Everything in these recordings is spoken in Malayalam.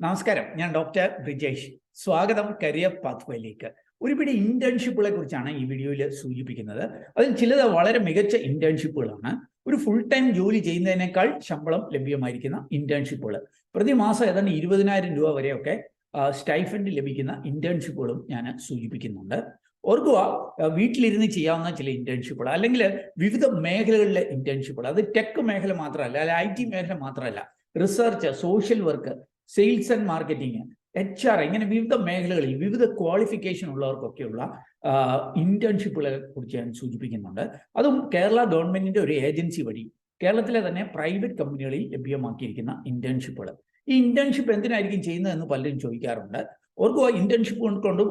നമസ്കാരം, ഞാൻ ഡോക്ടർ ബ്രിജേഷ്. സ്വാഗതം കരിയർ പാത്വേയിലേക്ക്. ഒരുപിടി ഇന്റേൺഷിപ്പുകളെ കുറിച്ചാണ് ഈ വീഡിയോയിൽ സൂചിപ്പിക്കുന്നത്. അതിൽ ചിലത് വളരെ മികച്ച ഇന്റേൺഷിപ്പുകളാണ്. ഒരു ഫുൾ ടൈം ജോലി ചെയ്യുന്നതിനേക്കാൾ ശമ്പളം ലഭ്യമായിരിക്കുന്ന ഇന്റേൺഷിപ്പുകൾ. പ്രതിമാസം ഏതാണ്ട് 20,000 രൂപ വരെയൊക്കെ സ്റ്റൈഫൻഡ് ലഭിക്കുന്ന ഇന്റേൺഷിപ്പുകളും ഞാൻ സൂചിപ്പിക്കുന്നുണ്ട്. ഓർക്കുക, വീട്ടിലിരുന്ന് ചെയ്യാവുന്ന ചില ഇന്റേൺഷിപ്പുകൾ അല്ലെങ്കിൽ വിവിധ മേഖലകളിലെ ഇന്റേൺഷിപ്പുകൾ. അത് ടെക് മേഖല മാത്രമല്ല, അല്ല IT മേഖല മാത്രമല്ല, research, social work, sales and marketing, HR, ഇങ്ങനെ വിവിധ മേഖലകളിൽ വിവിധ ക്വാളിഫിക്കേഷൻ ഉള്ളവർക്കൊക്കെയുള്ള ഇന്റേൺഷിപ്പുകളെ കുറിച്ച് ഞാൻ സൂചിപ്പിക്കുന്നുണ്ട്. അതും കേരള ഗവൺമെന്റിന്റെ ഒരു ഏജൻസി വഴി കേരളത്തിലെ തന്നെ പ്രൈവറ്റ് കമ്പനികളിൽ ലഭ്യമാക്കിയിരിക്കുന്ന ഇന്റേൺഷിപ്പുകൾ. ഈ ഇന്റേൺഷിപ്പ് എന്തിനായിരിക്കും ചെയ്യുന്നത് എന്ന് പലരും ചോദിക്കാറുണ്ട്. ഓർക്കുക, ഇന്റേൺഷിപ്പ് കൊണ്ട്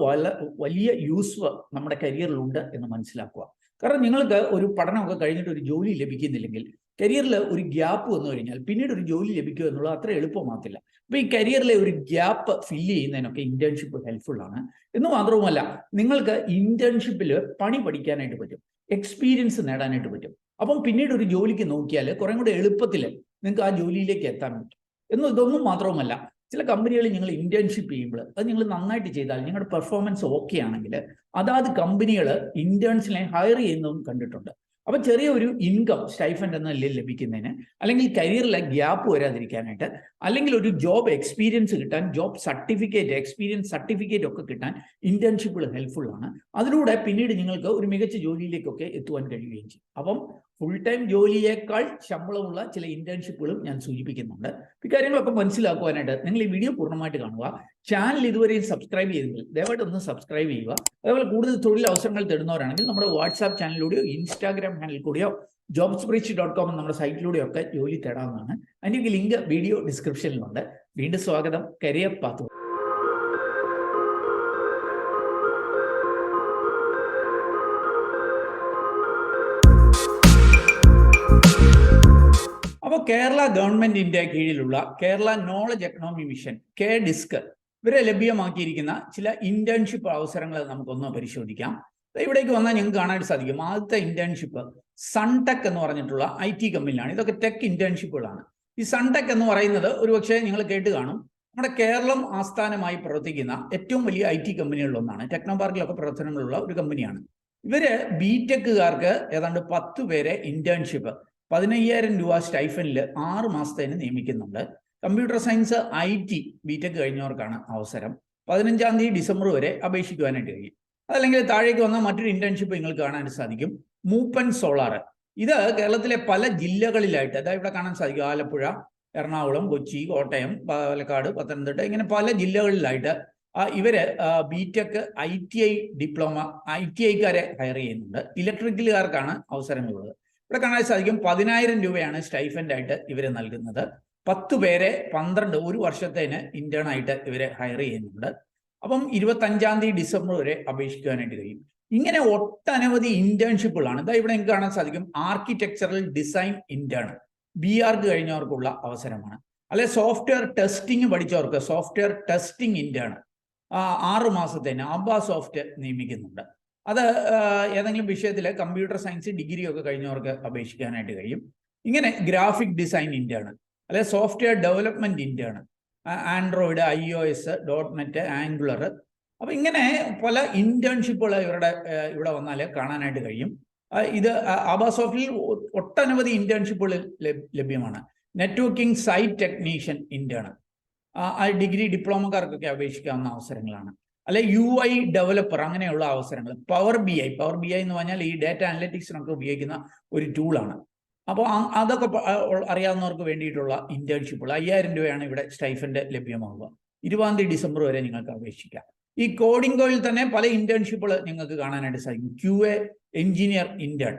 വലിയ യൂസ് നമ്മുടെ കരിയറിലുണ്ട് എന്ന് മനസ്സിലാക്കുക. കാരണം നിങ്ങൾക്ക് ഒരു പഠനമൊക്കെ കഴിഞ്ഞിട്ട് ഒരു ജോലി ലഭിക്കുന്നില്ലെങ്കിൽ കരിയറിൽ ഒരു ഗ്യാപ്പ് വന്നു കഴിഞ്ഞാൽ പിന്നീട് ഒരു ജോലി ലഭിക്കുക എന്നുള്ളത് അത്ര എളുപ്പമാകത്തില്ല. അപ്പൊ ഈ കരിയറിലെ ഒരു ഗ്യാപ്പ് ഫില്ല് ചെയ്യുന്നതിനൊക്കെ ഇന്റേൺഷിപ്പ് ഹെൽപ്ഫുൾ ആണ്. എന്ന് മാത്രവുമല്ല, നിങ്ങൾക്ക് ഇന്റേൺഷിപ്പിൽ പണി പഠിക്കാനായിട്ട് പറ്റും, എക്സ്പീരിയൻസ് നേടാനായിട്ട് പറ്റും. അപ്പം പിന്നീട് ഒരു ജോലിക്ക് നോക്കിയാൽ കുറെ കൂടെ എളുപ്പത്തിൽ നിങ്ങൾക്ക് ആ ജോലിയിലേക്ക് എത്താൻ പറ്റും. ഇതൊന്നും മാത്രവുമല്ല, ചില കമ്പനികളിൽ നിങ്ങൾ ഇന്റേൺഷിപ്പ് ചെയ്യുമ്പോൾ അത് നിങ്ങൾ നന്നായിട്ട് ചെയ്താൽ, നിങ്ങളുടെ പെർഫോമൻസ് ഓക്കെ ആണെങ്കിൽ അതാത് കമ്പനികൾ ഇന്റേൺസിനെ ഹയർ ചെയ്യുന്നതും കണ്ടിട്ടുണ്ട്. അപ്പം ചെറിയ ഒരു ഇൻകം സ്റ്റൈഫൻഡ് എന്ന നിലയിൽ ലഭിക്കുന്നതിന്, അല്ലെങ്കിൽ കരിയറിലെ ഗ്യാപ്പ് വരാതിരിക്കാനായിട്ട്, അല്ലെങ്കിൽ ഒരു ജോബ് എക്സ്പീരിയൻസ് കിട്ടാൻ, ജോബ് സർട്ടിഫിക്കറ്റ്, എക്സ്പീരിയൻസ് സർട്ടിഫിക്കറ്റ് ഒക്കെ കിട്ടാൻ ഇന്റേൺഷിപ്പുകൾ ഹെൽപ്ഫുൾ ആണ്. അതിലൂടെ പിന്നീട് നിങ്ങൾക്ക് ഒരു മികച്ച ജോലിയിലേക്കൊക്കെ എത്തുവാൻ കഴിയുകയും ചെയ്യും. അപ്പം ഫുൾ ടൈം ജോലിയേക്കാൾ ശമ്പളമുള്ള ചില ഇന്റേൺഷിപ്പുകളും ഞാൻ സൂചിപ്പിക്കുന്നുണ്ട്. ഇക്കാര്യങ്ങളൊക്കെ മനസ്സിലാക്കുവാനായിട്ട് നിങ്ങൾ ഈ വീഡിയോ പൂർണ്ണമായിട്ട് കാണുക. ചാനൽ ഇതുവരെയും സബ്സ്ക്രൈബ് ചെയ്തെങ്കിൽ ദയവായിട്ട് ഒന്ന് സബ്സ്ക്രൈബ് ചെയ്യുക. അതേപോലെ കൂടുതൽ തൊഴിൽ അവസരങ്ങൾ തേടുന്നവരാണെങ്കിൽ നമ്മുടെ വാട്സാപ്പ് ചാനലിലൂടെയോ ഇൻസ്റ്റാഗ്രാം ഹാൻഡിൽ കൂടിയോ jobsbridge.com നമ്മുടെ സൈറ്റിലൂടെയോ ഒക്കെ ജോലി തേടാവുന്നതാണ്. അതിൻ്റെ ലിങ്ക് വീഡിയോ ഡിസ്ക്രിപ്ഷനിലുണ്ട്. വീണ്ടും സ്വാഗതം കരിയർ പാത്ത്. അപ്പോൾ കേരള ഗവൺമെന്റിന്റെ കീഴിലുള്ള Kerala knowledge economy mission KDISC ഇവരെ ലഭ്യമാക്കിയിരിക്കുന്ന ചില ഇന്റേൺഷിപ്പ് അവസരങ്ങൾ നമുക്കൊന്ന് പരിശോധിക്കാം. ഇവിടേക്ക് വന്നാൽ ഞങ്ങൾക്ക് കാണാൻ സാധിക്കും. ആദ്യത്തെ ഇന്റേൺഷിപ്പ് സൺടെക് എന്ന് പറഞ്ഞിട്ടുള്ള IT കമ്പനിയിലാണ്. ഇതൊക്കെ ടെക് ഇന്റേൺഷിപ്പുകളാണ്. ഈ സൺടെക് എന്ന് പറയുന്നത് ഒരുപക്ഷെ നിങ്ങൾ കേട്ട് കാണും. നമ്മുടെ കേരളം ആസ്ഥാനമായി പ്രവർത്തിക്കുന്ന ഏറ്റവും വലിയ IT കമ്പനികളിലൊന്നാണ്. ടെക്നോ പാർക്കിലൊക്കെ പ്രവർത്തനങ്ങളുള്ള ഒരു കമ്പനിയാണ്. ഇവര് BTechകാർക്ക് ഏതാണ്ട് 10 പേരെ ഇന്റേൺഷിപ്പ് 15,000 രൂപ സ്റ്റൈഫനിൽ 6 മാസത്തേന് നിയമിക്കുന്നുണ്ട്. കമ്പ്യൂട്ടർ സയൻസ് IT BTech കഴിഞ്ഞവർക്കാണ് അവസരം. 15 ഡിസംബർ വരെ അപേക്ഷിക്കുവാനായിട്ട് കഴിയും. അതല്ലെങ്കിൽ താഴേക്ക് വന്ന മറ്റൊരു ഇന്റേൺഷിപ്പ് നിങ്ങൾക്ക് കാണാൻ സാധിക്കും, മൂപ്പൻ സോളാർ. ഇത് കേരളത്തിലെ പല ജില്ലകളിലായിട്ട്, അതായത് ഇവിടെ കാണാൻ സാധിക്കും, ആലപ്പുഴ, എറണാകുളം, കൊച്ചി, കോട്ടയം, പാലക്കാട്, പത്തനംതിട്ട, ഇങ്ങനെ പല ജില്ലകളിലായിട്ട് ഇവര് BTech ITI ഡിപ്ലോമ ITIക്കാരെ ഹയർ ചെയ്യുന്നുണ്ട്. ഇലക്ട്രിക്കലുകാർക്കാണ് അവസരങ്ങളുള്ളത്. ഇവിടെ കാണാൻ സാധിക്കും 10,000 രൂപയാണ് സ്റ്റൈഫൻഡ് ആയിട്ട് ഇവര് നൽകുന്നത്. 10 പേരെ 12 ഒരു വർഷത്തേന് ഇന്റേൺ ആയിട്ട് ഇവരെ ഹയർ ചെയ്യുന്നുണ്ട്. അപ്പം 25 ഡിസംബർ വരെ അപേക്ഷിക്കാനായിട്ട് കഴിയും. ഇങ്ങനെ ഒട്ടനവധി ഇന്റേൺഷിപ്പുകളാണ്. ഇതാ ഇവിടെ നിങ്ങൾക്ക് കാണാൻ സാധിക്കും, ആർക്കിടെക്ചറൽ ഡിസൈൻ ഇന്റേൺ BArch കഴിഞ്ഞവർക്കുള്ള അവസരമാണ്. അല്ലെ സോഫ്റ്റ്വെയർ ടെസ്റ്റിംഗ് പഠിച്ചവർക്ക് സോഫ്റ്റ്വെയർ ടെസ്റ്റിംഗ് ഇന്റേൺ 6 മാസത്തേന് സോഫ്റ്റ് നിയമിക്കുന്നുണ്ട്. അത് ഏതെങ്കിലും വിഷയത്തിൽ കമ്പ്യൂട്ടർ സയൻസ് ഡിഗ്രി ഒക്കെ കഴിഞ്ഞവർക്ക് അപേക്ഷിക്കാനായിട്ട് കഴിയും. ഇങ്ങനെ ഗ്രാഫിക് ഡിസൈൻ ഇന്റേൺ, അല്ലെ software development intern, android, iOS, .NET, Angular. അപ്പൊ ഇങ്ങനെ പല ഇന്റേൺഷിപ്പുകൾ ഇവിടെ വന്നാൽ കാണാനായിട്ട് കഴിയും. ഇത് സോഫ്റ്റിൽ ഒട്ടനവധി ഇന്റേൺഷിപ്പുകൾ ലഭ്യമാണ്. Networking site technician intern, degree ഡിപ്ലോമക്കാർക്കൊക്കെ അപേക്ഷിക്കാവുന്ന അവസരങ്ങളാണ്. അല്ലെ UI ഡെവലപ്പർ, അങ്ങനെയുള്ള അവസരങ്ങൾ. പവർ BI എന്ന് പറഞ്ഞാൽ ഈ ഡാറ്റ അനലിറ്റിക്സിനൊക്കെ ഉപയോഗിക്കുന്ന ഒരു ടൂളാണ്. അപ്പോൾ അതൊക്കെ അറിയാവുന്നവർക്ക് വേണ്ടിയിട്ടുള്ള ഇന്റേൺഷിപ്പുകൾ 5,000 രൂപയാണ് ഇവിടെ സ്റ്റൈഫൻഡ് ലഭ്യമാകുക. 20 ഡിസംബർ വരെ നിങ്ങൾക്ക് അപേക്ഷിക്കാം. ഈ കോഡിംഗോയിൽ തന്നെ പല ഇന്റേൺഷിപ്പുകൾ നിങ്ങൾക്ക് കാണാനായിട്ട് സാധിക്കും. QA എഞ്ചിനീയർ ഇന്റേൺ,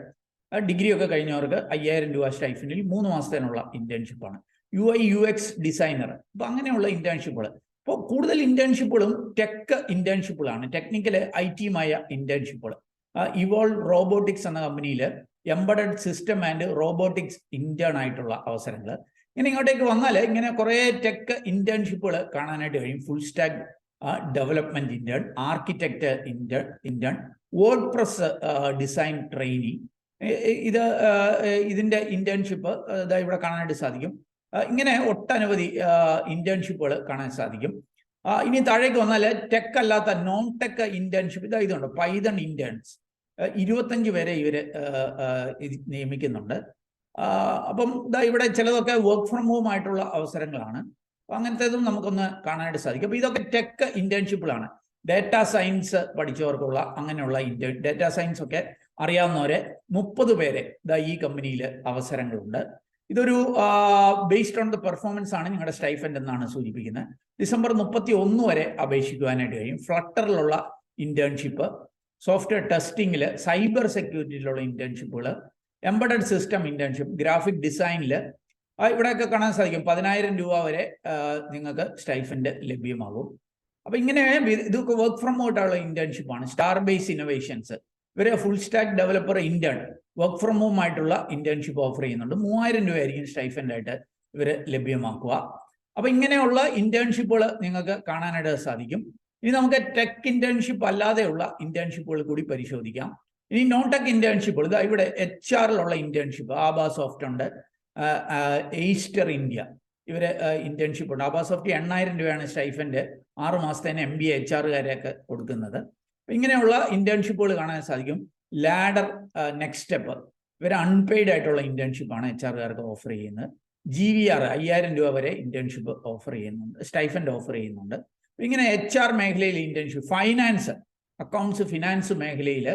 ഡിഗ്രി ഒക്കെ കഴിഞ്ഞവർക്ക് 5,000 രൂപ സ്റ്റൈഫൻഡിൽ 3 മാസത്തേനുള്ള ഇന്റേൺഷിപ്പാണ്. UI UX ഡിസൈനർ, അപ്പൊ അങ്ങനെയുള്ള ഇന്റേൺഷിപ്പുകൾ. അപ്പോൾ കൂടുതൽ ഇന്റേൺഷിപ്പുകളും ടെക് ഇന്റേൺഷിപ്പുകളാണ്, ടെക്നിക്കൽ ITയുമായ ഇന്റേൺഷിപ്പുകൾ. ഇവോൾവ് റോബോട്ടിക്സ് എന്ന കമ്പനിയിൽ embedded system and robotics intern ആയിട്ടുള്ള അവസരങ്ങൾ. ഇങ്ങനെ ഇങ്ങോട്ടേക്ക് വന്നാൽ ഇങ്ങനെ കുറേ ടെക് ഇന്റേൺഷിപ്പുകൾ കാണാനായിട്ട് കഴിയും. Full stack development intern, architect intern, WordPress design training. ഇതിന്റെ ഇന്റേൺഷിപ്പ് ഇവിടെ കാണാനായിട്ട് സാധിക്കും. ഇങ്ങനെ ഒട്ടനവധി ഇന്റേൺഷിപ്പുകൾ കാണാൻ സാധിക്കും. ഇനി താഴേക്ക് വന്നാൽ ടെക് അല്ലാത്ത നോൺ ടെക് ഇന്റേൺഷിപ്പ് ഇതുണ്ട്. പൈതൺ ഇന്റേൺസ് 25 പേരെ ഇവർ നിയമിക്കുന്നുണ്ട്. അപ്പം ഇവിടെ ചിലതൊക്കെ വർക്ക് ഫ്രം ഹോം ആയിട്ടുള്ള അവസരങ്ങളാണ്. അങ്ങനത്തേതും നമുക്കൊന്ന് കാണാനായിട്ട് സാധിക്കും. അപ്പോൾ ഇതൊക്കെ ടെക് ഇന്റേൺഷിപ്പുകളാണ്. ഡേറ്റാ സയൻസ് പഠിച്ചവർക്കുള്ള അങ്ങനെയുള്ള ഡേറ്റാ സയൻസ് ഒക്കെ അറിയാവുന്നവരെ 30 പേരെ ഈ കമ്പനിയിൽ അവസരങ്ങളുണ്ട്. ഇതൊരു ബേസ്ഡ് ഓൺ ദ പെർഫോമൻസ് ആണ് നിങ്ങളുടെ സ്റ്റൈഫൻഡ് എന്നാണ് സൂചിപ്പിക്കുന്നത്. ഡിസംബർ 31 വരെ അപേക്ഷിക്കുവാനായിട്ട് കഴിയും. ഫ്ലട്ടറിലുള്ള ഇന്റേൺഷിപ്പ്, സോഫ്റ്റ്വെയർ ടെസ്റ്റിംഗിൽ, സൈബർ സെക്യൂരിറ്റിയിലുള്ള ഇന്റേൺഷിപ്പുകൾ, എംബഡഡ് സിസ്റ്റം ഇന്റേൺഷിപ്പ്, ഗ്രാഫിക് ഡിസൈനിൽ ഇവിടെയൊക്കെ കാണാൻ സാധിക്കും. 10,000 രൂപ വരെ നിങ്ങൾക്ക് സ്റ്റൈഫൻഡ് ലഭ്യമാകും. അപ്പൊ ഇങ്ങനെ ഇതൊക്കെ വർക്ക് ഫ്രം ഹോമായിട്ടുള്ള ഇന്റേൺഷിപ്പാണ്. സ്റ്റാർ ബേസ് ഇന്നോവേഷൻസ് ഇവരെ full stack developer intern work from home ആയിട്ടുള്ള ഇന്റേൺഷിപ്പ് ഓഫർ ചെയ്യുന്നുണ്ട്. 3000 രൂപയായിരിക്കും സ്റ്റൈഫൻഡ് ആയിട്ട് ഇവർ ലഭ്യമാക്കുക. അപ്പൊ ഇങ്ങനെയുള്ള ഇന്റേൺഷിപ്പുകൾ നിങ്ങൾക്ക് കാണാനായിട്ട് സാധിക്കും. ഇനി നമുക്ക് ടെക് ഇന്റേൺഷിപ്പ് അല്ലാതെയുള്ള ഇന്റേൺഷിപ്പുകൾ കൂടി പരിശോധിക്കാം. ഇനി നോൺ ടെക് ഇന്റേൺഷിപ്പുകൾ ഇവിടെ HR ഇന്റേൺഷിപ്പ്, ആബാസോഫ്റ്റ് ഉണ്ട്, എയ്സ്റ്റർ ഇന്ത്യ ഇവര് ഇന്റേൺഷിപ്പ് ഉണ്ട്. ആബാസോഫ്റ്റ് 8000 രൂപയാണ് സ്റ്റൈഫൻഡ്. 6 മാസത്തേന് MBA HR കൊടുക്കുന്നത്. ഇങ്ങനെയുള്ള ഇന്റേൺഷിപ്പുകൾ കാണാൻ സാധിക്കും. ലാഡർ, നെക്സ്റ്റ് സ്റ്റെപ്പ് ഇവർ അൺപെയ്ഡ് ആയിട്ടുള്ള ഇന്റേൺഷിപ്പാണ് HR ഓഫർ ചെയ്യുന്നത്. GVR 5000 രൂപ വരെ ഇന്റേൺഷിപ്പ് ഓഫർ ചെയ്യുന്നുണ്ട്, സ്റ്റൈഫൻഡ് ഓഫർ ചെയ്യുന്നുണ്ട്. ഇങ്ങനെ HR മേഖലയിൽ ഇന്റേൺഷിപ്പ്, ഫൈനാൻസ്, അക്കൗണ്ട്സ്, ഫിനാൻസ് മേഖലയിൽ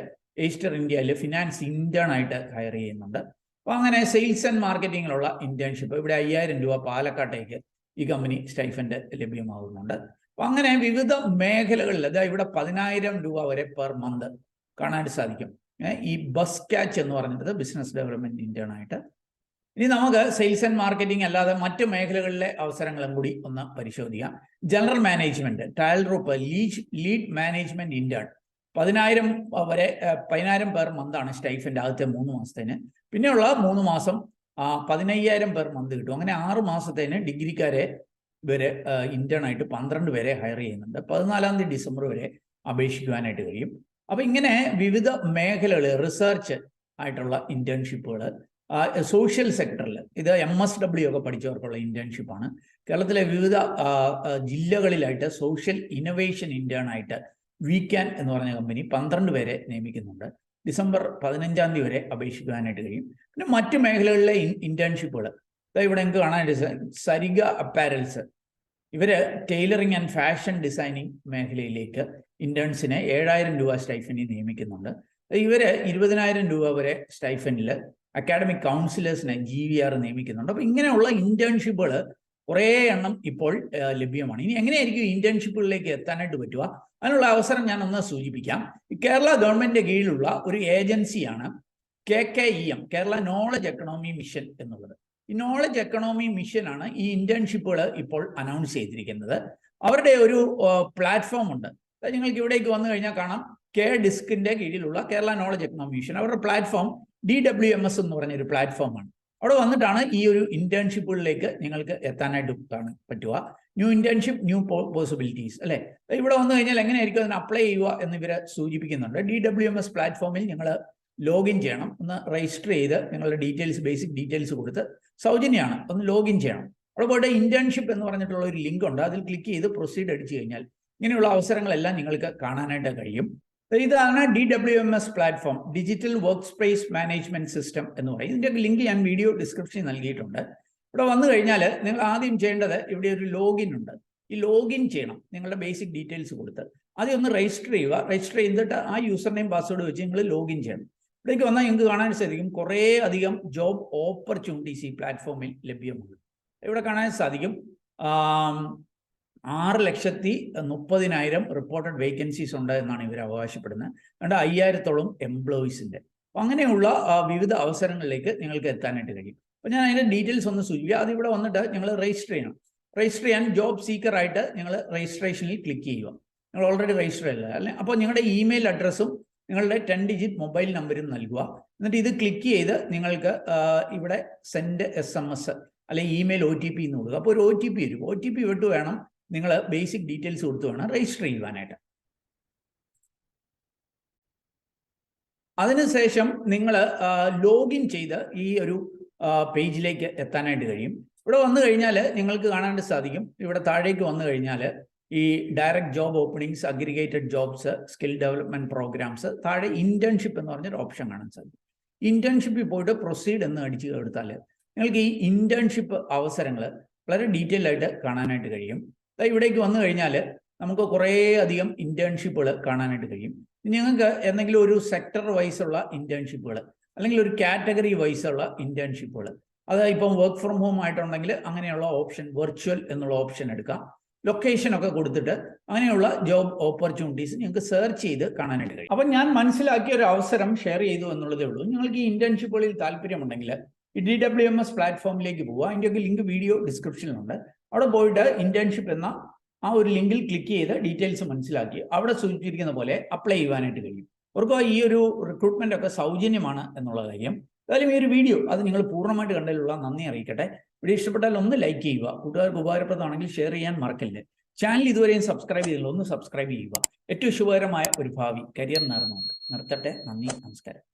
എയ്സ്റ്റർ ഇന്ത്യയിൽ ഫിനാൻസ് ഇന്റേൺ ആയിട്ട് ഹയർ ചെയ്യുന്നുണ്ട്. അപ്പോൾ അങ്ങനെ സെയിൽസ് ആൻഡ് മാർക്കറ്റിങ്ങിലുള്ള ഇന്റേൺഷിപ്പ് ഇവിടെ 5000 രൂപ പാലക്കാട്ടേക്ക് ഈ കമ്പനി സ്റ്റൈഫൻഡ് ലഭ്യമാകുന്നുണ്ട്. അപ്പൊ അങ്ങനെ വിവിധ മേഖലകളിൽ ഇവിടെ 10,000 രൂപ വരെ പെർ മന്ത് കാണാനായിട്ട് സാധിക്കും. ഈ ബസ് ക്യാച്ച് എന്ന് പറഞ്ഞിട്ട് ബിസിനസ് ഡെവലപ്മെന്റ് ഇന്റേൺ ആയിട്ട്. ഇനി നമുക്ക് സെയിൽസ് ആൻഡ് മാർക്കറ്റിംഗ് അല്ലാതെ മറ്റു മേഖലകളിലെ അവസരങ്ങളും കൂടി ഒന്ന് പരിശോധിക്കാം. General management, trial group, lead management intern 10,000 per മന്താണ് സ്റ്റൈഫൻഡ് ആദ്യത്തെ 3 മാസത്തേന്. പിന്നെയുള്ള 3 മാസം 15,000 പെർ മന്ത് കിട്ടും. അങ്ങനെ 6 മാസത്തേന് ഡിഗ്രിക്കാരെ ഇവര് ഇന്റേൺ ആയിട്ട് 12 പേരെ ഹയർ ചെയ്യുന്നുണ്ട്. 14 തീയതി ഡിസംബർ വരെ അപേക്ഷിക്കുവാനായിട്ട് കഴിയും. അപ്പൊ ഇങ്ങനെ വിവിധ മേഖലകൾ, റിസർച്ച് ആയിട്ടുള്ള ഇന്റേൺഷിപ്പുകൾ, സോഷ്യൽ സെക്ടറിൽ ഇത് MSW ഒക്കെ പഠിച്ചവർക്കുള്ള ഇന്റേൺഷിപ്പാണ്. കേരളത്തിലെ വിവിധ ജില്ലകളിലായിട്ട് സോഷ്യൽ ഇന്നോവേഷൻ ഇന്റേൺ ആയിട്ട് വീക്കാൻ എന്ന് പറഞ്ഞ കമ്പനി 12 പേരെ നിയമിക്കുന്നുണ്ട്. ഡിസംബർ 15 തീയതി വരെ അപേക്ഷിക്കുവാനായിട്ട് കഴിയും. പിന്നെ മറ്റു മേഖലകളിലെ ഇന്റേൺഷിപ്പുകൾ ഇവിടെ നിങ്ങൾക്ക് കാണാനായിട്ട് സരിഗ അപ്പാരൽസ് ഇവര് ടൈലറിംഗ് ആൻഡ് ഫാഷൻ ഡിസൈനിങ് മേഖലയിലേക്ക് ഇന്റേൺസിനെ 7000 രൂപ സ്റ്റൈഫൻഡിൽ നിയമിക്കുന്നുണ്ട്. ഇവര് 20,000 രൂപ വരെ സ്റ്റൈഫൻഡിൽ അക്കാഡമിക് കൗൺസിലേഴ്സിനെ GVR നിയമിക്കുന്നുണ്ട്. അപ്പൊ ഇങ്ങനെയുള്ള ഇന്റേൺഷിപ്പുകൾ കുറേ എണ്ണം ഇപ്പോൾ ലഭ്യമാണ്. ഇനി എങ്ങനെയായിരിക്കും ഇന്റേൺഷിപ്പുകളിലേക്ക് എത്താനായിട്ട് പറ്റുക? അതിനുള്ള അവസരം ഞാൻ ഒന്ന് സൂചിപ്പിക്കാം. കേരള ഗവൺമെന്റിന്റെ കീഴിലുള്ള ഒരു ഏജൻസിയാണ് KKEM, Kerala knowledge economy mission എന്നുള്ളത്. ഈ നോളജ് എക്കണോമി മിഷനാണ് ഈ ഇന്റേൺഷിപ്പുകൾ ഇപ്പോൾ അനൗൺസ് ചെയ്തിരിക്കുന്നത്. അവരുടെ ഒരു പ്ലാറ്റ്ഫോം ഉണ്ട്. നിങ്ങൾക്ക് ഇവിടേക്ക് വന്നു കഴിഞ്ഞാൽ കാണാം, KDISCന്റെ കീഴിലുള്ള കേരള നോളജ് എക്കണോമി മിഷൻ. അവരുടെ പ്ലാറ്റ്ഫോം DWMS എന്ന് പറഞ്ഞൊരു പ്ലാറ്റ്ഫോമാണ്. അവിടെ വന്നിട്ടാണ് ഈ ഒരു ഇന്റേൺഷിപ്പുകളിലേക്ക് നിങ്ങൾക്ക് എത്താനായിട്ട് പറ്റുക. ന്യൂ ഇന്റേൺഷിപ്പ്, ന്യൂ പോസിബിലിറ്റീസ് അല്ലെ. ഇവിടെ വന്നു കഴിഞ്ഞാൽ എങ്ങനെയായിരിക്കും അതിന് അപ്ലൈ ചെയ്യുക എന്നിവരെ സൂചിപ്പിക്കുന്നുണ്ട്. DWMS പ്ലാറ്റ്ഫോമിൽ നിങ്ങൾ ലോഗിൻ ചെയ്യണം. ഒന്ന് രജിസ്റ്റർ ചെയ്ത് നിങ്ങളുടെ ഡീറ്റെയിൽസ്, ബേസിക് ഡീറ്റെയിൽസ് കൊടുത്ത്, സൗജന്യമാണ്, ഒന്ന് ലോഗിൻ ചെയ്യണം. അവിടെ പോയിട്ട് ഇന്റേൺഷിപ്പ് എന്ന് പറഞ്ഞിട്ടുള്ള ഒരു ലിങ്ക് ഉണ്ട്. അതിൽ ക്ലിക്ക് ചെയ്ത് പ്രൊസീഡ് അടിച്ചു കഴിഞ്ഞാൽ ഇങ്ങനെയുള്ള അവസരങ്ങളെല്ലാം നിങ്ങൾക്ക് കാണാനായിട്ട് കഴിയും. ഇതാണ് DWMS platform, digital work space management system എന്ന് പറയും. ഇതിന്റെ ലിങ്ക് ഞാൻ വീഡിയോ ഡിസ്ക്രിപ്ഷനിൽ നൽകിയിട്ടുണ്ട്. ഇവിടെ വന്നു കഴിഞ്ഞാൽ നിങ്ങൾ ആദ്യം ചെയ്യേണ്ടത് ഇവിടെ ഒരു ലോഗിൻ ഉണ്ട്. ഈ ലോഗിൻ ചെയ്യണം, നിങ്ങളുടെ ബേസിക് ഡീറ്റെയിൽസ് കൊടുത്ത് ആദ്യം ഒന്ന് രജിസ്റ്റർ ചെയ്യുക. രജിസ്റ്റർ ചെയ്തിട്ട് ആ യൂസർ നെയിം പാസ്വേഡ് വെച്ച് നിങ്ങൾ ലോഗിൻ ചെയ്യണം. ഇവിടേക്ക് വന്നാൽ നിങ്ങൾക്ക് കാണാൻ സാധിക്കും കുറേ അധികം ജോബ് ഓപ്പർച്യൂണിറ്റീസ് ഈ പ്ലാറ്റ്ഫോമിൽ ലഭ്യമാണ്. ഇവിടെ കാണാൻ സാധിക്കും 6,30,000 റിപ്പോർട്ടഡ് വേക്കൻസീസ് ഉണ്ട് എന്നാണ് ഇവർ അവകാശപ്പെടുന്നത്. അതുകൊണ്ട് 5000-ഓളം എംപ്ലോയീസിന്റെ. അപ്പം അങ്ങനെയുള്ള വിവിധ അവസരങ്ങളിലേക്ക് നിങ്ങൾക്ക് എത്താനായിട്ട് കഴിയും. അപ്പം ഞാൻ അതിൻ്റെ ഡീറ്റെയിൽസ് ഒന്ന് സൂചിപ്പിക്കുക. അത് ഇവിടെ വന്നിട്ട് നിങ്ങൾ രജിസ്റ്റർ ചെയ്യണം. രജിസ്റ്റർ ചെയ്യാൻ ജോബ് സീക്കറായിട്ട് നിങ്ങൾ രജിസ്ട്രേഷനിൽ ക്ലിക്ക് ചെയ്യുക. നിങ്ങൾ ഓൾറെഡി രജിസ്റ്റർ ചെയ്യില്ല അല്ലെ. അപ്പോൾ നിങ്ങളുടെ ഇമെയിൽ അഡ്രസ്സും നിങ്ങളുടെ 10 ഡിജിറ്റ് മൊബൈൽ നമ്പരും നൽകുക. എന്നിട്ട് ഇത് ക്ലിക്ക് ചെയ്ത് നിങ്ങൾക്ക് ഇവിടെ സെൻഡ് SMS അല്ലെങ്കിൽ ഇമെയിൽ OTP എന്ന് കൊടുക്കുക. അപ്പോൾ ഒരു OTP വരും. OTP വിട്ട് വേണം നിങ്ങൾ ബേസിക് ഡീറ്റെയിൽസ് കൊടുത്ത് വേണം രജിസ്റ്റർ ചെയ്യുവാനായിട്ട്. അതിനുശേഷം നിങ്ങൾ ലോഗിൻ ചെയ്ത് ഈ ഒരു പേജിലേക്ക് എത്താനായിട്ട് കഴിയും. ഇവിടെ വന്നു കഴിഞ്ഞാൽ നിങ്ങൾക്ക് കാണാൻ സാധിക്കും, ഇവിടെ താഴേക്ക് വന്നു കഴിഞ്ഞാൽ ഈ direct job openings, aggregated jobs, skill development programs, താഴെ ഇന്റേൺഷിപ്പ് എന്ന് പറഞ്ഞൊരു ഓപ്ഷൻ കാണാൻ സാധിക്കും. ഇന്റേൺഷിപ്പിൽ പോയിട്ട് പ്രൊസീഡ് എന്ന് അടിച്ച് എടുത്താൽ നിങ്ങൾക്ക് ഈ ഇന്റേൺഷിപ്പ് അവസരങ്ങൾ വളരെ ഡീറ്റെയിൽ ആയിട്ട് കാണാനായിട്ട് കഴിയും. ഇവിടേക്ക് വന്നു കഴിഞ്ഞാൽ നമുക്ക് കുറേ അധികം ഇന്റേൺഷിപ്പുകൾ കാണാനായിട്ട് കഴിയും. നിങ്ങൾക്ക് എന്തെങ്കിലും ഒരു സെക്ടർ വൈസുള്ള ഇന്റേൺഷിപ്പുകൾ അല്ലെങ്കിൽ ഒരു കാറ്റഗറി വൈസുള്ള ഇന്റേൺഷിപ്പുകൾ, അത് ഇപ്പം വർക്ക് ഫ്രം ഹോം ആയിട്ടുണ്ടെങ്കിൽ അങ്ങനെയുള്ള ഓപ്ഷൻ, വെർച്വൽ എന്നുള്ള ഓപ്ഷൻ എടുക്കാം. ലൊക്കേഷൻ ഒക്കെ കൊടുത്തിട്ട് അങ്ങനെയുള്ള ജോബ് ഓപ്പർച്യൂണിറ്റീസ് നിങ്ങൾക്ക് സെർച്ച് ചെയ്ത് കാണാനായിട്ട് കഴിയും. അപ്പം ഞാൻ മനസ്സിലാക്കിയ ഒരു അവസരം ഷെയർ ചെയ്തു എന്നുള്ളതേ ഉള്ളൂ. നിങ്ങൾക്ക് ഈ ഇന്റേൺഷിപ്പുകളിൽ താല്പര്യമുണ്ടെങ്കിൽ ഈ DWMS പ്ലാറ്റ്ഫോമിലേക്ക് പോവുക. അതിൻ്റെയൊക്കെ ലിങ്ക് വീഡിയോ ഡിസ്ക്രിപ്ഷനിലുണ്ട്. അവിടെ പോയിട്ട് ഇന്റേൺഷിപ്പ് എന്ന ആ ഒരു ലിങ്കിൽ ക്ലിക്ക് ചെയ്ത് ഡീറ്റെയിൽസ് മനസ്സിലാക്കി അവിടെ സൂചിപ്പിച്ചിരിക്കുന്ന പോലെ അപ്ലൈ ചെയ്യുവാനായിട്ട് കഴിയും. അവർക്ക് ഈ ഒരു റിക്രൂട്ട്മെന്റ് ഒക്കെ സൗജന്യമാണ് എന്നുള്ള കാര്യം. ഏതായാലും ഈ ഒരു വീഡിയോ അത് നിങ്ങൾ പൂർണ്ണമായിട്ട് കണ്ടതിലുള്ള നന്ദി അറിയിക്കട്ടെ. വീഡിയോ ഇഷ്ടപ്പെട്ടാൽ ഒന്ന് ലൈക്ക് ചെയ്യുക, കൂട്ടുകാർക്ക് ഉപകാരപ്രദമാണെങ്കിൽ ഷെയർ ചെയ്യാൻ മറക്കല്ലേ. ചാനൽ ഇതുവരെയും സബ്സ്ക്രൈബ് ചെയ്തില്ല, ഒന്ന് സബ്സ്ക്രൈബ് ചെയ്യുക. ഏറ്റവും ശുഭകരമായ ഒരു ഭാവി കരിയർ നേർന്നുകൊണ്ട് നിർത്തട്ടെ. നന്ദി, നമസ്കാരം.